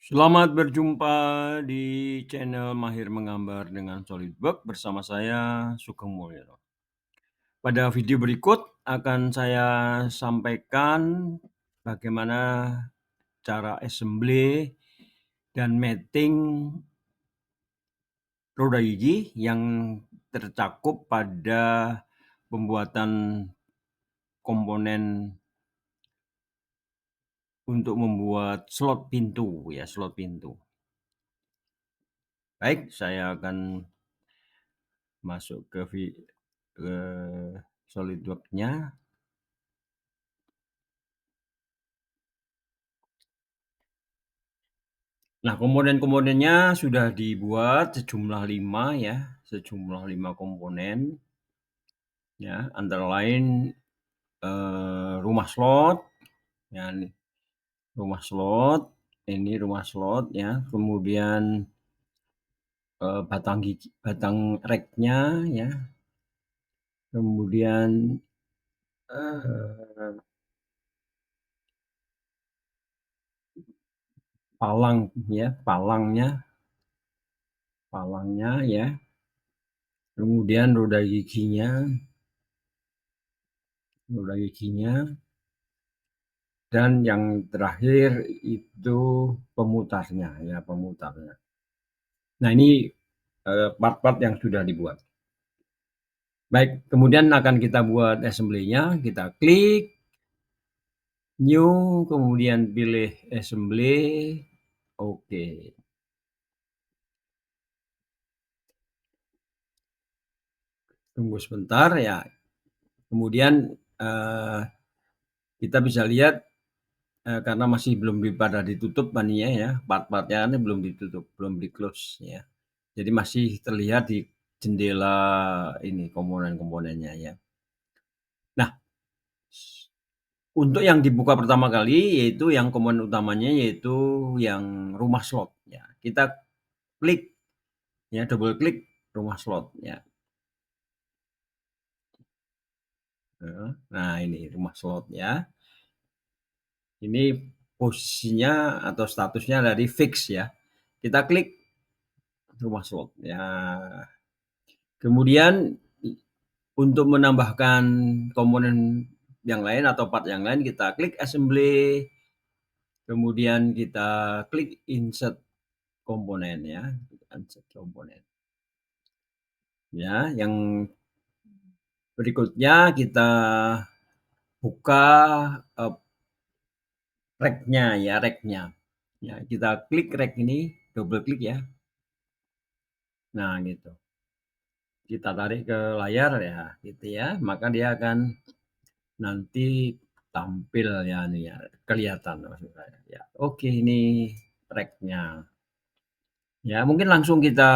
Selamat berjumpa di channel Mahir Menggambar dengan SolidWorks bersama saya Sugeng Mulyono. Pada video berikut akan saya sampaikan bagaimana cara assembly dan mating roda gigi yang tercakup pada pembuatan komponen untuk membuat slot pintu ya, slot pintu. Baik, saya akan masuk ke SolidWorks-nya. Nah, komponen-komponennya sudah dibuat sejumlah 5 ya, sejumlah 5 komponen. Ya, antara lain rumah slot, ya, rumah slot, ini rumah slot ya, kemudian batang rack-nya ya, kemudian palang ya, palangnya ya, kemudian roda giginya, dan yang terakhir itu pemutarnya ya, pemutarnya. Nah, ini part-part yang sudah dibuat. Baik, kemudian akan kita buat assembly-nya, kita klik new, kemudian pilih assembly, oke. Tunggu sebentar ya. Kemudian kita bisa lihat karena masih belum pada ditutup paninya ya, part-partnya ini belum ditutup, belum di close ya. Jadi masih terlihat di jendela ini komponen-komponennya ya. Nah, untuk yang dibuka pertama kali yaitu yang komponen utamanya yaitu yang rumah slot ya. Kita klik ya, double klik rumah slot ya. Nah, ini rumah slot ya. Ini posisinya atau statusnya dari fix ya. Kita klik rumah slot ya. Kemudian untuk menambahkan komponen yang lain atau part yang lain kita klik assembly, kemudian kita klik insert komponen ya, insert komponen. Ya, yang berikutnya kita buka rack-nya ya, rack-nya. Ya, kita klik rack ini, double klik ya. Nah, gitu. Kita tarik ke layar ya, gitu ya. Maka dia akan nanti tampil ya, nih ya, kelihatan maksud saya. Ya, oke, ini rack-nya. Ya, mungkin langsung kita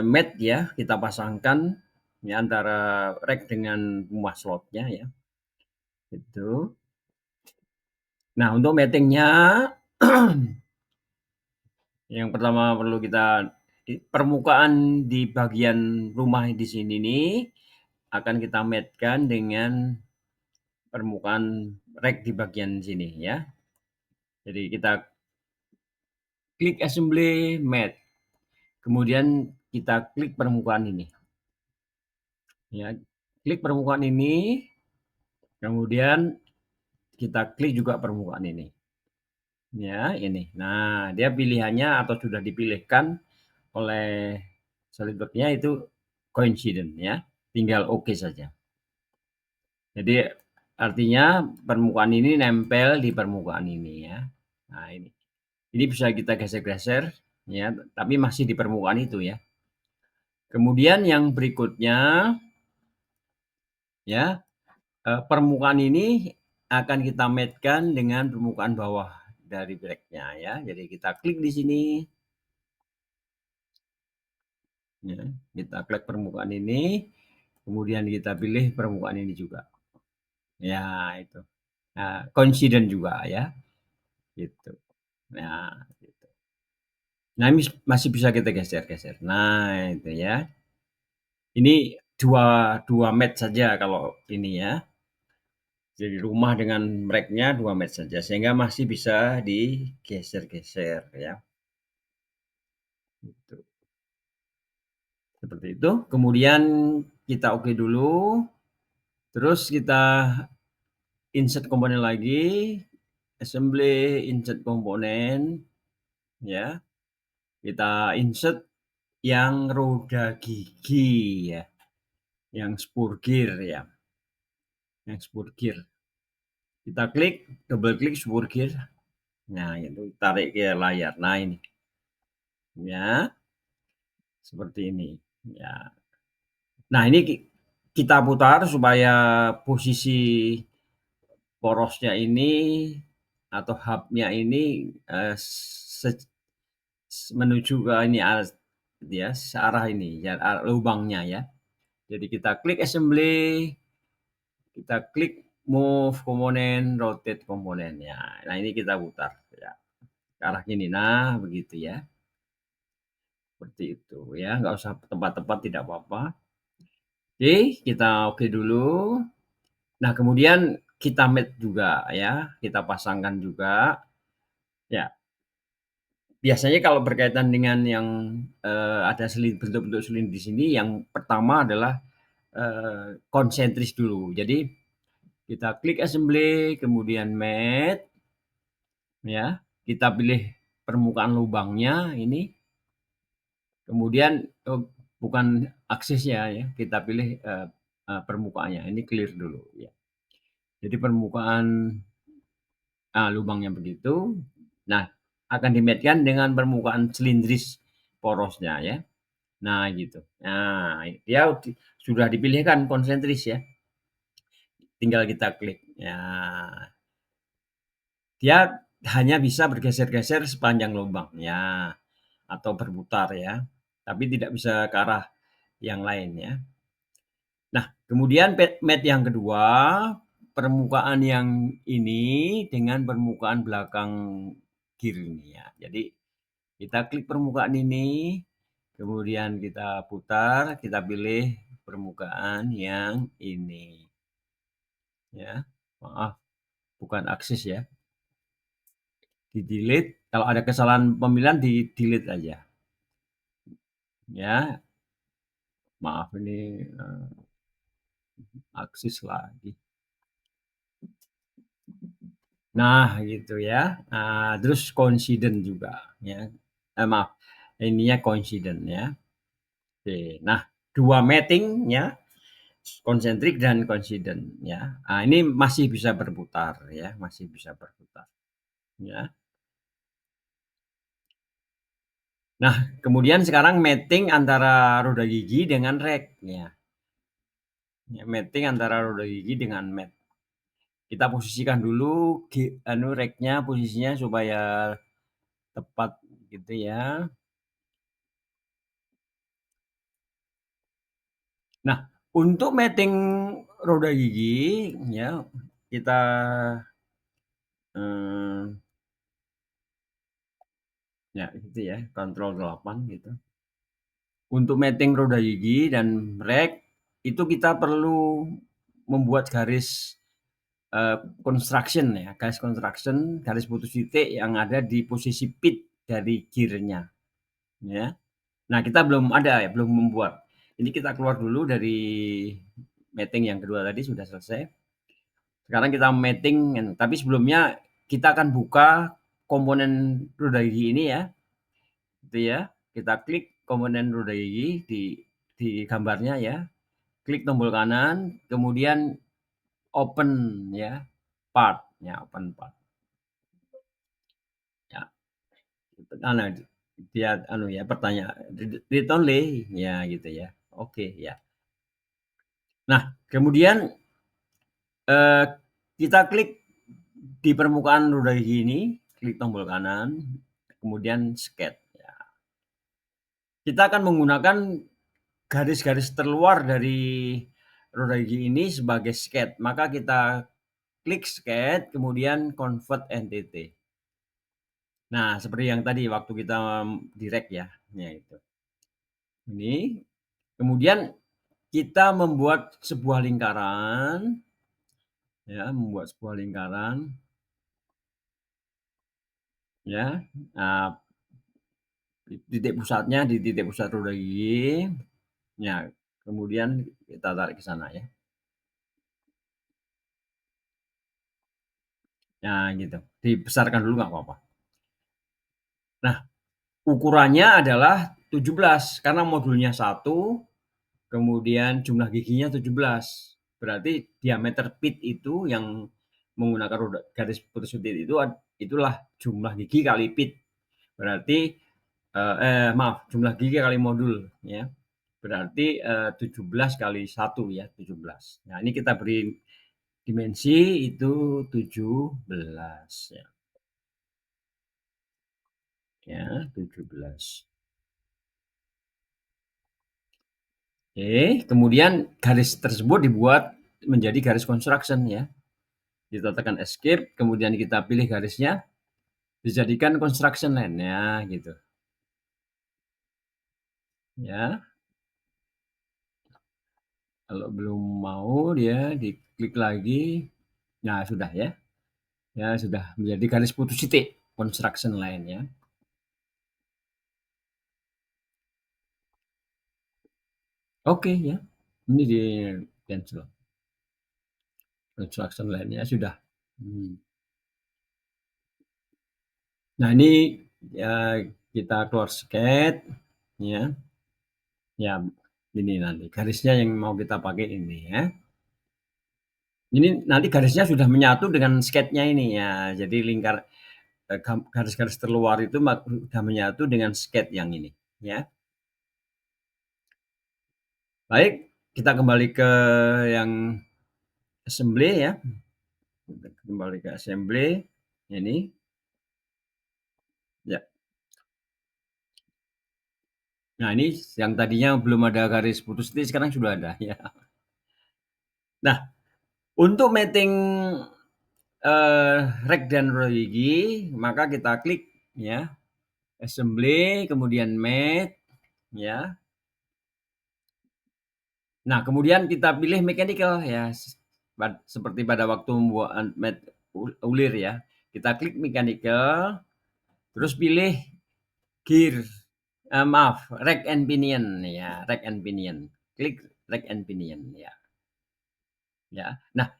mat ya, kita pasangkan ya antara rack dengan rumah slotnya ya. Itu. Nah, untuk mattingnya yang pertama perlu kita permukaan di bagian rumah di sini nih akan kita matkan dengan permukaan rack di bagian sini ya. Jadi kita klik assembly mat. Kemudian kita klik permukaan ini. Ya, klik permukaan ini. Kemudian kita klik juga permukaan ini. Ya, ini. Nah, dia pilihannya atau sudah dipilihkan oleh SolidWorks-nya itu coincident ya. Tinggal oke saja. Jadi artinya permukaan ini nempel di permukaan ini ya. Nah, ini. Ini bisa kita geser-geser ya, tapi masih di permukaan itu ya. Kemudian yang berikutnya ya, permukaan ini akan kita matkan dengan permukaan bawah dari rack-nya ya. Jadi kita klik di sini. Ya, kita klik permukaan ini, kemudian kita pilih permukaan ini juga. Ya, itu. Nah, coincident juga ya. Gitu. Nah, gitu. Nah, ini masih bisa kita geser-geser. Nah, itu ya. Ini dua mat saja kalau ini ya. Jadi rumah dengan reknya 2 met saja, sehingga masih bisa digeser-geser ya, gitu. Seperti itu, kemudian kita oke dulu, terus kita insert komponen lagi, assembly, insert komponen, ya. Kita insert yang roda gigi ya, yang spur gear ya, yang spur gear. Kita klik, double klik spur gear, nah itu tarik ke layar. Nah ini, ya seperti ini, ya. Nah ini kita putar supaya posisi porosnya ini atau hubnya ini menuju ke ini ya, searah ini ya, lubangnya ya. Jadi kita klik assembly, kita klik move komponen, rotate komponen ya. Nah ini kita putar ya ke arah ini. Nah begitu ya, seperti itu ya. Nggak usah tepat-tepat tidak apa-apa. Oke, kita oke dulu. Nah, kemudian kita match juga ya, kita pasangkan juga. Ya, biasanya kalau berkaitan dengan yang, ada bentuk-bentuk silinder di sini, yang pertama adalah, konsentris dulu. Jadi kita klik assembly, kemudian match, ya, kita pilih permukaan lubangnya ini, kemudian bukan aksesnya ya, kita pilih, permukaannya, ini clear dulu ya. Jadi permukaan lubangnya begitu. Nah, akan dimatch-kan dengan permukaan silindris porosnya ya. Nah, gitu. Nah, dia sudah dipilihkan konsentris ya. Tinggal kita klik. Ya, dia hanya bisa bergeser-geser sepanjang lubang ya, atau berputar ya. Tapi tidak bisa ke arah yang lain ya. Nah, kemudian match yang kedua, permukaan yang ini dengan permukaan belakang kiri ya. Jadi kita klik permukaan ini, kemudian kita putar, kita pilih permukaan yang ini. Ya, maaf, bukan aksis ya. Di-delete, kalau ada kesalahan pemilihan di-delete aja. Ya, maaf ini aksis lagi. Nah, gitu ya. Nah, terus coincident juga ya. Maaf, ininya coincident ya. Oke. Nah, 2 mating ya, konsentrik dan coincident ya. Nah, ini masih bisa berputar ya, masih bisa berputar ya. Nah, kemudian sekarang mating antara roda gigi dengan rek ya. Ya, mating antara roda gigi dengan mat. Kita posisikan dulu reknya posisinya supaya tepat gitu ya. Nah, untuk mating roda gigi ya, kita ya gitu ya, kontrol 8 gitu. Untuk mating roda gigi dan rek itu kita perlu membuat garis construction ya, garis construction, garis putus titik yang ada di posisi pit dari gearnya ya. Nah, kita belum ada ya, belum membuat. Ini kita keluar dulu dari mating yang kedua tadi sudah selesai. Sekarang kita mating, tapi sebelumnya kita akan buka komponen roda gigi ini ya, gitu ya. Kita klik komponen roda gigi di gambarnya ya. Klik tombol kanan, kemudian open ya, part ya, open part. Ya, dia ya pertanyaan read only ya gitu ya. Oke ya. Nah, kemudian eh, kita klik di permukaan roda gigi ini, klik tombol kanan, kemudian sketch. Ya. Kita akan menggunakan garis-garis terluar dari roda gigi ini sebagai sketch. Maka kita klik sketch, kemudian convert entity. Nah, seperti yang tadi waktu kita direct ya. Ya itu. Ini. Kemudian kita membuat sebuah lingkaran ya, membuat sebuah lingkaran, ya. Nah, titik pusatnya di titik pusat roda gigi, ya, kemudian kita tarik ke sana ya. Nah gitu, dibesarkan dulu nggak apa-apa. Nah, ukurannya adalah 17 karena modulnya 1, kemudian jumlah giginya 17. Berarti diameter pit itu yang menggunakan roda garis putus titik itu itulah jumlah gigi kali pit. Berarti maaf, jumlah gigi kali modul ya. Berarti 17 kali 1 ya, 17. Nah, ini kita beri dimensi itu 17 ya. Ya, 17. Oke, kemudian garis tersebut dibuat menjadi garis construction ya. Kita tekan escape, kemudian kita pilih garisnya, dijadikan construction line ya gitu. Ya, kalau belum mau dia diklik lagi. Nah, sudah ya. Ya, sudah menjadi garis putus titik construction line ya. Oke ya. Ini di cancel. Construction line-nya sudah. Hmm. Nah, ini ya kita keluar sketch ya. Ya, ini nanti garisnya yang mau kita pakai ini ya. Ini nanti garisnya sudah menyatu dengan sketch-nya ini ya. Jadi garis-garis terluar itu sudah menyatu dengan sketch yang ini ya. Baik, kita kembali ke yang assembly ya. Kita kembali ke assembly ini ya. Nah, ini yang tadinya belum ada garis putus titik sekarang sudah ada ya. Nah, untuk mating rek dan roda gigi, maka kita klik ya, assembly, kemudian mate, ya. Nah, kemudian kita pilih mechanical ya, seperti pada waktu membuat mate ulir ya. Kita klik mechanical, terus pilih gear, maaf, rack and pinion ya, rack and pinion. Klik rack and pinion ya. Ya. Nah,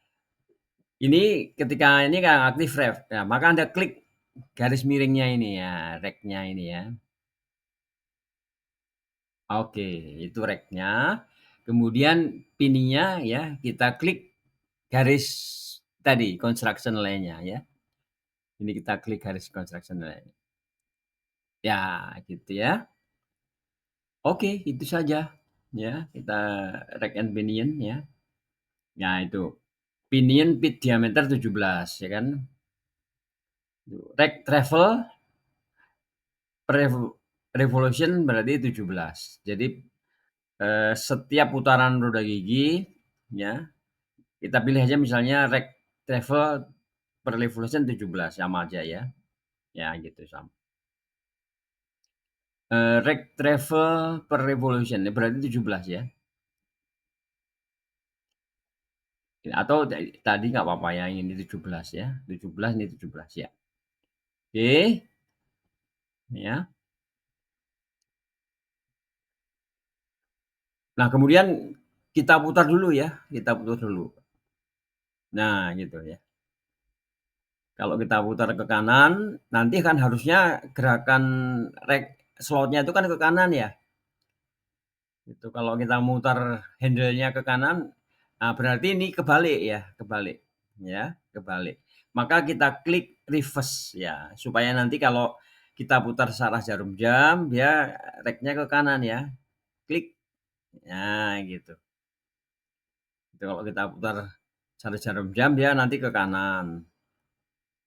ini ketika ini kan aktif rev. Nah, maka Anda klik garis miringnya ini ya, rack-nya ini ya. Oke, itu rack-nya. Kemudian pininya ya, kita klik garis tadi construction line-nya ya. Ini kita klik garis construction line. Ya, gitu ya. Oke, itu saja ya. Kita rack and pinion ya. Nah, itu. Pinion pit diameter 17 ya kan. Rack travel per revolution berarti 17. Jadi setiap putaran roda gigi ya, kita pilih aja misalnya rack travel per revolution 17 sama aja ya. Ya gitu sama. Rack travel per revolution berarti 17 ya. Atau tadi nggak apa-apa ya, ini 17 ya. 17 ini 17 ya. Oke, ya. Nah, kemudian kita putar dulu ya, kita putar dulu. Nah, gitu ya. Kalau kita putar ke kanan, nanti kan harusnya gerakan slotnya itu kan ke kanan ya. Itu kalau kita mutar handle-nya ke kanan, nah berarti ini kebalik ya, kebalik. Ya, kebalik. Maka kita klik reverse ya, supaya nanti kalau kita putar searah jarum jam, dia rek-nya ke kanan ya. Klik. Nah, gitu. Itu kalau kita putar searah jarum jam, dia nanti ke kanan.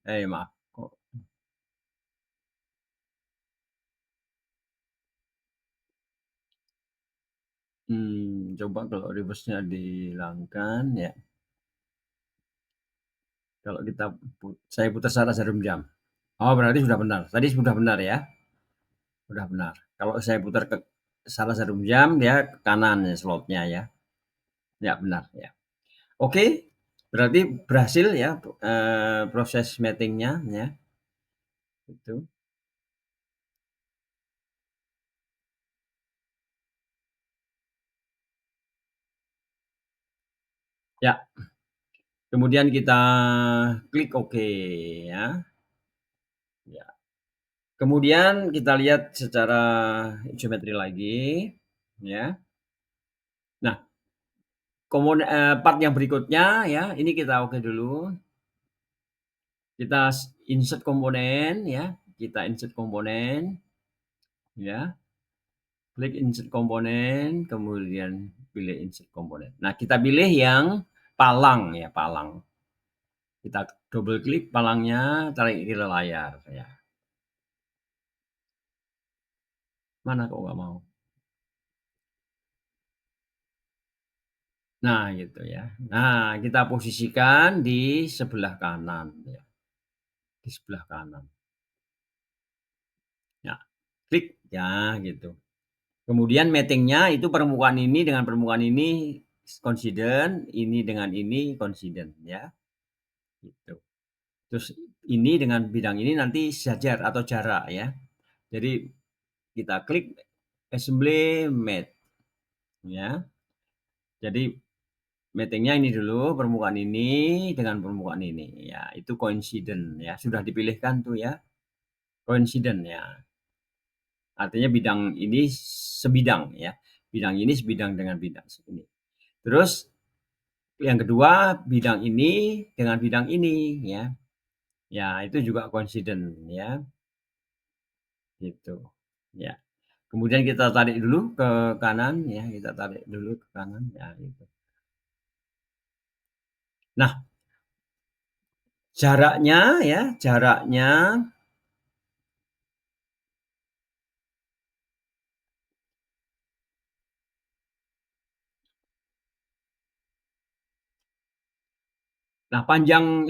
Maaf. Coba kalau reverse-nya dihilangkan ya. Kalau saya putar searah jarum jam. Oh, berarti sudah benar. Tadi sudah benar ya? Sudah benar. Kalau saya putar ke searah jarum jam, dia ke kanan ya slotnya ya. Ya, benar ya. Oke, Berarti berhasil ya, proses mating-nya ya, itu. Ya, kemudian kita klik oke ya, ya. Kemudian kita lihat secara geometri lagi, ya. Nah, part yang berikutnya ya, ini kita oke dulu. Kita insert komponen ya, kita insert komponen, ya. Klik insert komponen, kemudian pilih insert komponen. Nah, kita pilih yang palang ya, palang. Kita double klik palangnya, tarik ke layar ya. Mana kok nggak mau? Nah, gitu ya. Nah, kita posisikan di sebelah kanan ya, di sebelah kanan. Ya, klik ya gitu. Kemudian mating-nya itu permukaan ini dengan permukaan ini coincident, ini dengan ini coincident ya, gitu. Terus ini dengan bidang ini nanti sejajar atau jarak ya. Jadi kita klik assembly mate ya. Jadi mating-nya ini dulu, permukaan ini dengan permukaan ini. Ya, itu coincident ya. Sudah dipilihkan tuh ya, coincident ya. Artinya bidang ini sebidang ya. Bidang ini sebidang dengan bidang ini. Terus yang kedua, bidang ini dengan bidang ini ya. Ya, itu juga coincident ya, gitu. Ya. Kemudian kita tarik dulu ke kanan ya, kita tarik dulu ke kanan ya gitu. Nah, jaraknya ya, jaraknya nah panjang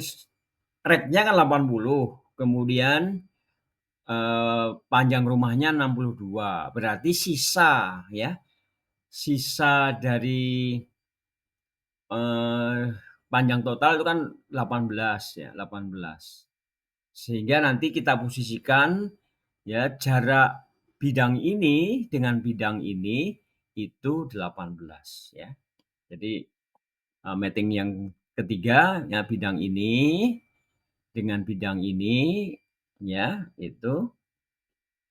reknya kan 80, kemudian panjang rumahnya 62, berarti sisa ya, sisa dari panjang total itu kan 18 ya, 18. Sehingga nanti kita posisikan ya jarak bidang ini dengan bidang ini itu 18 ya. Jadi mating yang ketiga ya bidang ini dengan bidang ini ya itu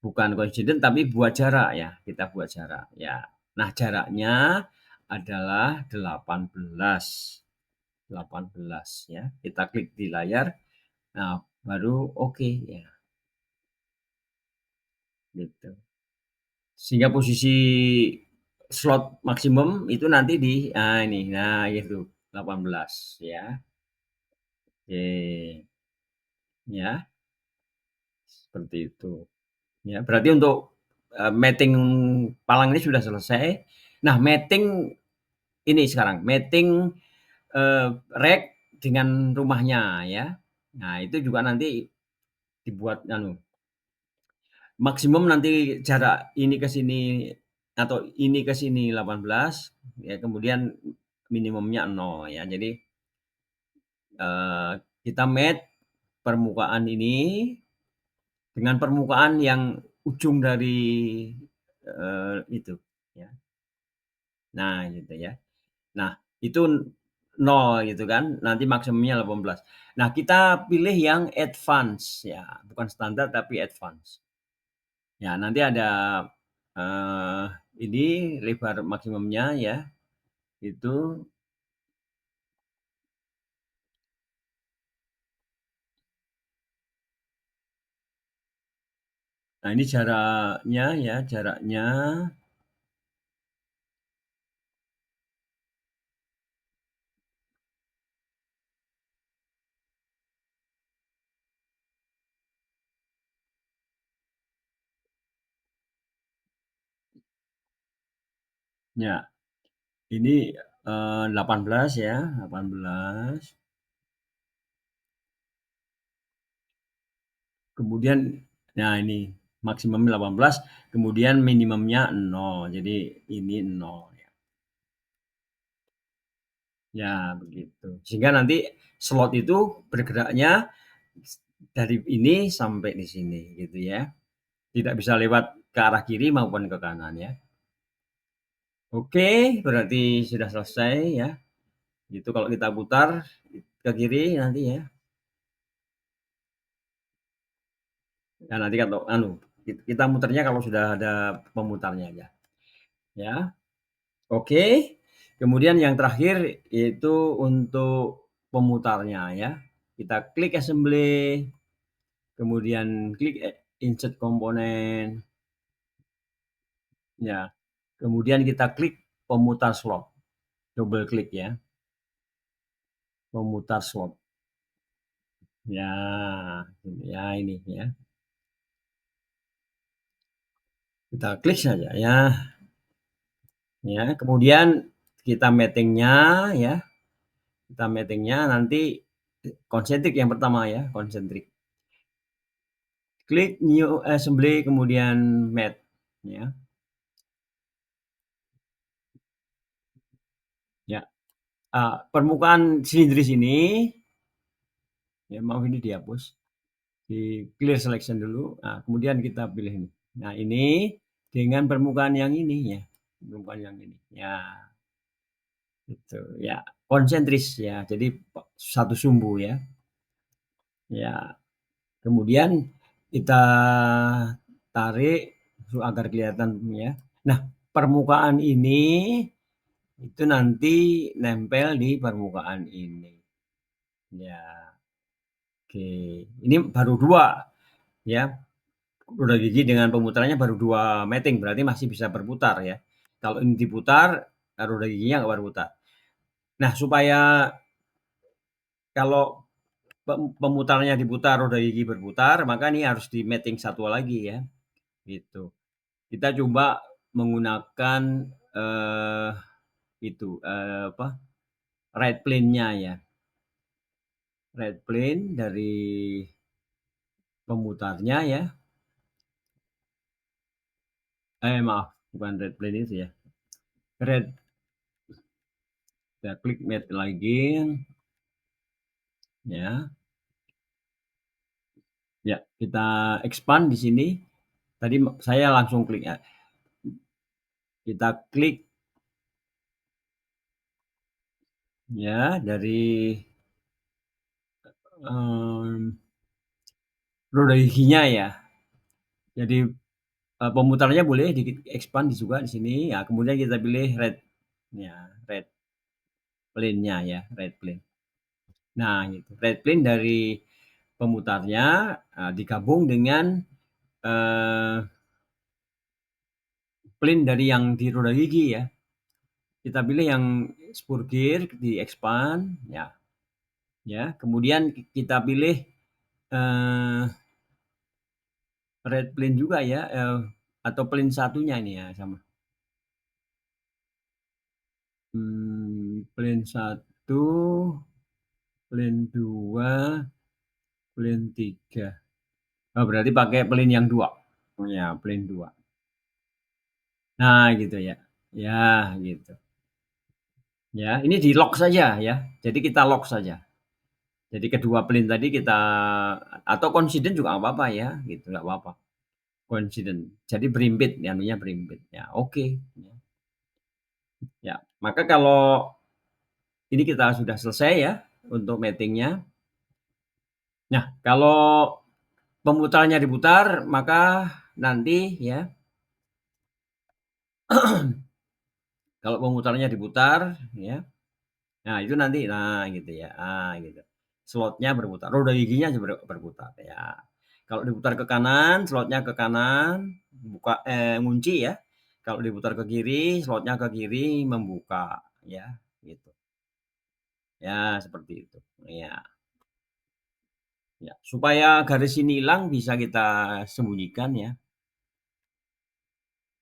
bukan coincident tapi buat jarak ya, kita buat jarak ya. Nah, jaraknya adalah 18, 18 ya. Kita klik di layar, nah baru oke ya, gitu. Sehingga posisi slot maksimum itu nanti di ini, nah gitu 18 ya. Oke, ya seperti itu. Ya, berarti untuk mating palang ini sudah selesai. Nah, mating ini sekarang, mating rek dengan rumahnya ya. Nah, itu juga nanti dibuat anu, maksimum nanti jarak ini ke sini atau ini ke sini 18 ya, kemudian minimumnya 0 ya. Jadi kita match permukaan ini dengan permukaan yang ujung dari itu ya. Nah, gitu ya. Nah, itu 0 gitu kan, nanti maksimumnya 18. Nah, kita pilih yang advance ya, bukan standar tapi advance. Ya, nanti ada eee, ini lebar maksimumnya ya, itu nah ini jaraknya ya, jaraknya ya, ini, 18 ya, 18. Kemudian nah ini maksimumnya 18, kemudian minimumnya 0, jadi ini 0 ya. Ya, begitu. Sehingga nanti slot itu bergeraknya dari ini sampai di sini gitu ya. Tidak bisa lewat ke arah kiri maupun ke kanan ya. Oke, berarti sudah selesai ya. Itu kalau kita putar ke kiri nanti ya. Nah, nanti kalau kita muternya kalau sudah ada pemutarnya aja. Ya. Oke. Kemudian yang terakhir yaitu untuk pemutarnya ya. Kita klik assembly, kemudian klik insert komponen. Ya. Kemudian kita klik pemutar slot. Double klik ya. Pemutar slot. Ya, ya ini ya. Kita klik saja ya. Ya, kemudian kita matingnya ya. Kita matingnya nanti konsentrik yang pertama ya, konsentrik. Klik new assembly kemudian mat ya. Ya. Permukaan silindris ini ya, maaf ini dihapus. Di clear selection dulu. Nah, kemudian kita pilih ini. Nah, ini dengan permukaan yang ini ya. Permukaan yang ini. Ya, itu ya. Konsentris ya. Jadi satu sumbu ya. Ya. Kemudian kita tarik agar kelihatan ya. Nah, permukaan ini itu nanti nempel di permukaan ini. Ya, oke. Ini baru dua ya. Roda gigi dengan pemutarannya baru dua mating, berarti masih bisa berputar ya. Kalau ini diputar, roda giginya nggak berputar. Nah, supaya kalau pemutarnya diputar, roda gigi berputar, maka ini harus di mating satu lagi ya. Gitu. Kita coba menggunakan itu apa? Right plane-nya ya. Right plane dari pemutarnya ya. Maaf, bukan right plane itu ya. Right, kita klik mate lagi ya. Ya, kita expand di sini. Tadi saya langsung klik ya. Kita klik ya dari roda giginya ya. Jadi pemutarnya boleh di expand juga di sini. Ya, kemudian kita pilih red ya, red plane-nya ya, red plane. Nah, gitu. Red plane dari pemutarnya digabung dengan plane dari yang di roda gigi ya. Kita pilih yang spur gear di expand ya. Ya, kemudian kita pilih red plane juga ya, atau plane satunya ini ya sama. Plane 1, plane 2, plane 3. Oh, berarti pakai plane yang 2. Ya, plane 2. Nah, gitu ya. Ya, gitu. Ya, ini di lock saja ya. Jadi kita lock saja. Jadi kedua plane tadi kita atau coincident juga nggak apa-apa ya, gitu nggak apa-apa. Coincident. Jadi berimpit, anunya berimpit. Ya, oke. Ya, maka kalau ini kita sudah selesai ya untuk matingnya. Nah, kalau pemutarannya diputar, maka nanti ya kalau pemutarannya diputar ya. Nah, itu nanti nah gitu ya. Gitu. Slotnya berputar, roda giginya berputar ya. Kalau diputar ke kanan, slotnya ke kanan, buka ngunci ya. Kalau diputar ke kiri, slotnya ke kiri membuka ya, gitu. Ya, seperti itu. Ya. Ya, supaya garis ini hilang bisa kita sembunyikan ya.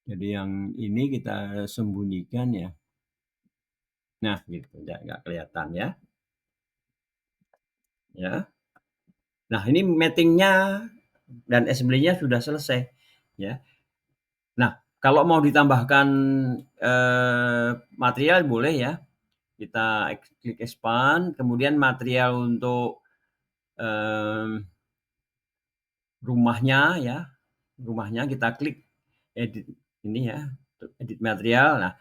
Jadi yang ini kita sembunyikan ya. Nah, gitu, nggak kelihatan ya. Ya. Nah, ini matingnya dan assembly-nya sudah selesai ya. Nah, kalau mau ditambahkan material boleh ya. kita klik expand, kemudian material untuk rumahnya ya, rumahnya kita klik edit ini ya, edit material. Nah,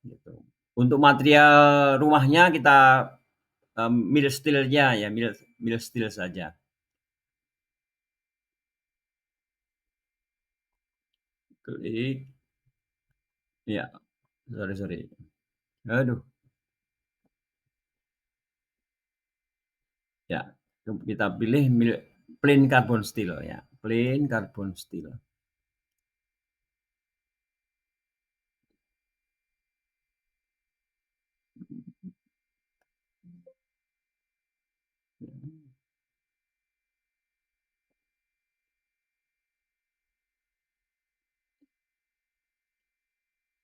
gitu. Untuk material rumahnya kita mill steel-nya ya, mill steel saja. Klik, ya, sorry. Aduh, ya, kita pilih plain carbon steel ya, plain carbon steel.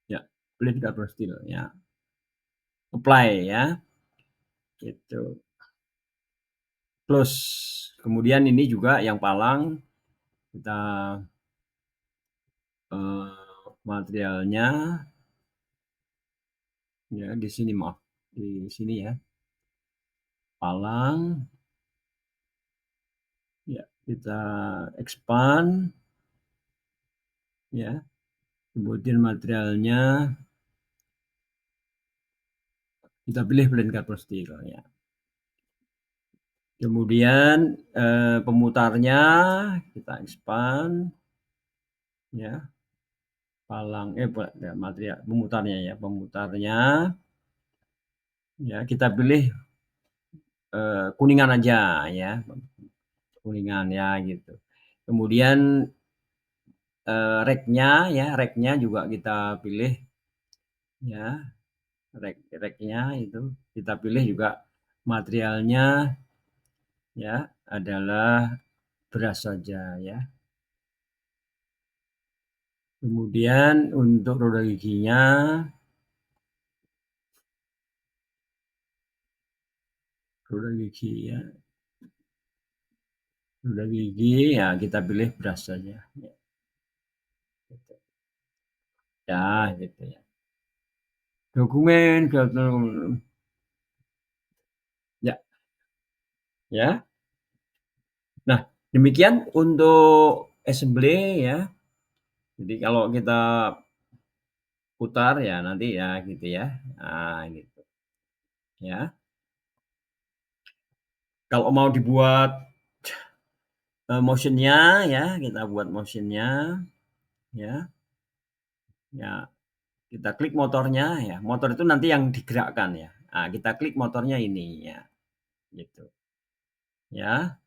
Ya, plain carbon steel ya. Apply ya, gitu. Close. Kemudian ini juga yang palang kita materialnya ya di sini, maaf, di sini ya, palang ya, kita expand ya, kemudian materialnya kita pilih plain carbon steel ya. Kemudian pemutarnya kita expand ya, palang ya, material pemutarnya ya, ya kita pilih kuningan aja ya, kuningan ya gitu. Kemudian racknya juga kita pilih ya, racknya itu kita pilih juga materialnya ya adalah beras saja ya. Kemudian untuk roda giginya, roda gigi ya, roda gigi ya kita pilih beras saja ya, gitu. Ya gitu ya. Dokumen ya, ya. Nah, demikian untuk assembly ya. Jadi kalau kita putar ya nanti ya gitu ya. Nah, gitu. Ya. Kalau mau dibuat motion-nya ya, kita buat motion-nya ya. Ya, kita klik motornya ya. Motor itu nanti yang digerakkan ya. Nah, kita klik motornya ini ya. Gitu. Ya.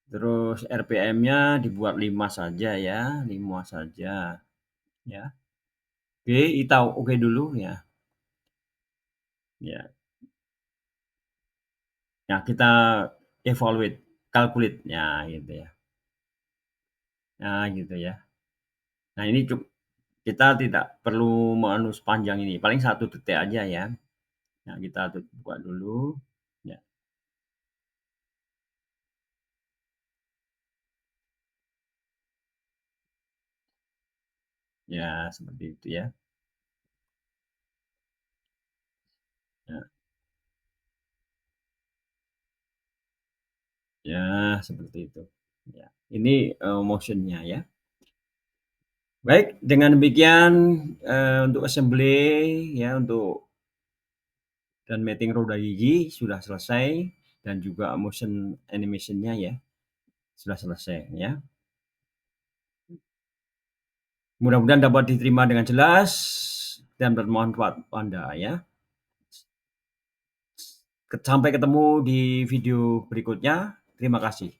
Terus RPM-nya dibuat 5 saja ya, 5 saja ya. Oke, kita oke dulu ya. Ya. Ya, kita evaluate, calculate ya gitu ya. Nah, gitu ya. Nah, ini kita tidak perlu sepanjang ini, paling 1 detik aja ya. Nah, kita buka dulu ya. Ya, seperti itu ya. Ya, ya seperti itu. Ya. Ini motion-nya ya. Baik, dengan demikian untuk assembly ya, untuk dan mating roda gigi sudah selesai, dan juga motion animation-nya ya sudah selesai ya. Mudah-mudahan dapat diterima dengan jelas dan bermanfaat Anda ya. Sampai ketemu di video berikutnya. Terima kasih.